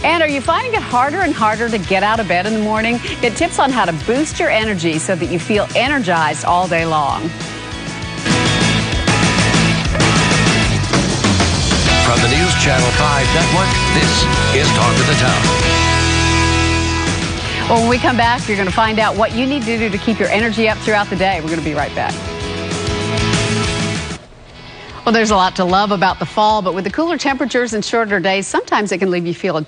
And are you finding it harder and harder to get out of bed in the morning? Get tips on how to boost your energy so that you feel energized all day long. From the News Channel 5 Network, this is Talk of the Town. Well, when we come back, you're going to find out what you need to do to keep your energy up throughout the day. We're going to be right back. Well, there's a lot to love about the fall, but with the cooler temperatures and shorter days, sometimes it can leave you feeling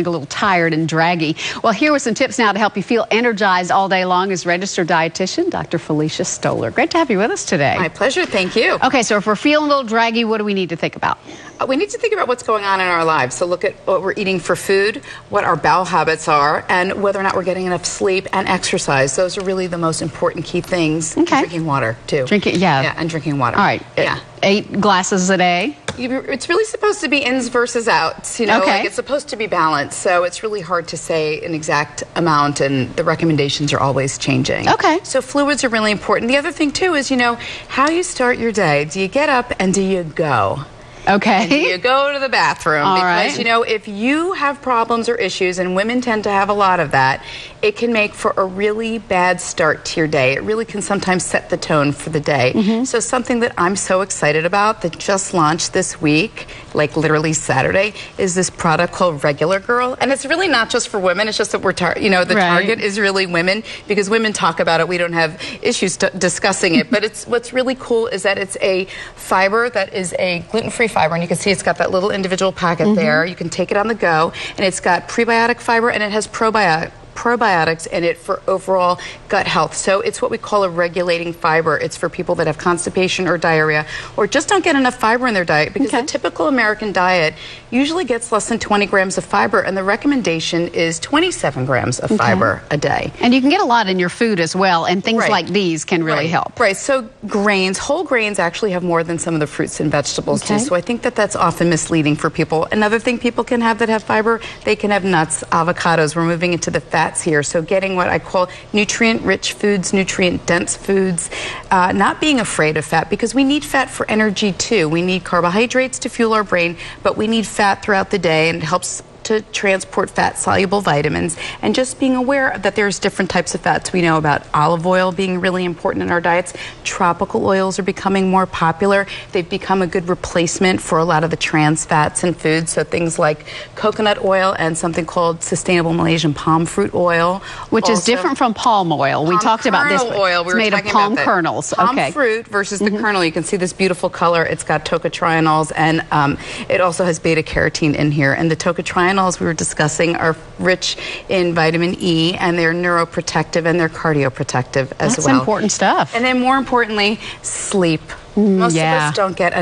a little tired and draggy. Well, here with some tips now to help you feel energized all day long is registered dietitian Dr. Felicia Stoller. Great to have you with us today. My pleasure. Thank you. Okay, so if we're feeling a little draggy, what do we need to think about? We need to think about what's going on in our lives. So look at what we're eating for food, what our bowel habits are, and whether or not we're getting enough sleep and exercise. Those are really the most important key things. Okay. Drinking water, too. Yeah, and drinking water. All right. Yeah. 8 glasses a day? It's really supposed to be ins versus outs, you know, Okay. like it's supposed to be balanced. So it's really hard to say an exact amount, and the recommendations are always changing. Okay. So fluids are really important. The other thing, too, is, you know, how you start your day. Do you get up and do you go? Okay. And you go to the bathroom. All because, right. you know, if you have problems or issues, and women tend to have a lot of that, it can make for a really bad start to your day. It really can sometimes set the tone for the day. So something that I'm so excited about that just launched this week, like literally Saturday, is this product called Regular Girl. And it's really not just for women. It's just that the target is really women, because women talk about it. We don't have issues discussing it. But what's really cool is that it's a fiber that is a gluten-free fiber, and you can see it's got that little individual packet there. You can take it on the go, and it's got prebiotic fiber, and it has probiotics in it for overall gut health. So it's what we call a regulating fiber. It's for people that have constipation or diarrhea, or just don't get enough fiber in their diet, because the typical American diet usually gets less than 20 grams of fiber, and the recommendation is 27 grams of fiber a day. And you can get a lot in your food as well, and things like these can really help. Right, so grains, whole grains actually have more than some of the fruits and vegetables do, so I think that that's often misleading for people. Another thing people can have that have fiber, they can have nuts, avocados. We're moving into the fats here, so getting what I call nutrient-rich foods, nutrient-dense foods, not being afraid of fat, because we need fat for energy too. We need carbohydrates to fuel our brain, but we need fat throughout the day, and it helps to transport fat-soluble vitamins, and just being aware that there's different types of fats. We know about olive oil being really important in our diets. Tropical oils are becoming more popular. They've become a good replacement for a lot of the trans fats in foods, so things like coconut oil and something called sustainable Malaysian palm fruit oil. Which is different from palm oil. We talked about this. Oil. It's made of palm kernels. Palm fruit versus the kernel. You can see this beautiful color. It's got tocotrienols, and it also has beta-carotene in here. And the tocotrienols we were discussing are rich in vitamin E, and they're neuroprotective and they're cardioprotective as well. That's important stuff. And then more importantly, sleep. Most of us don't get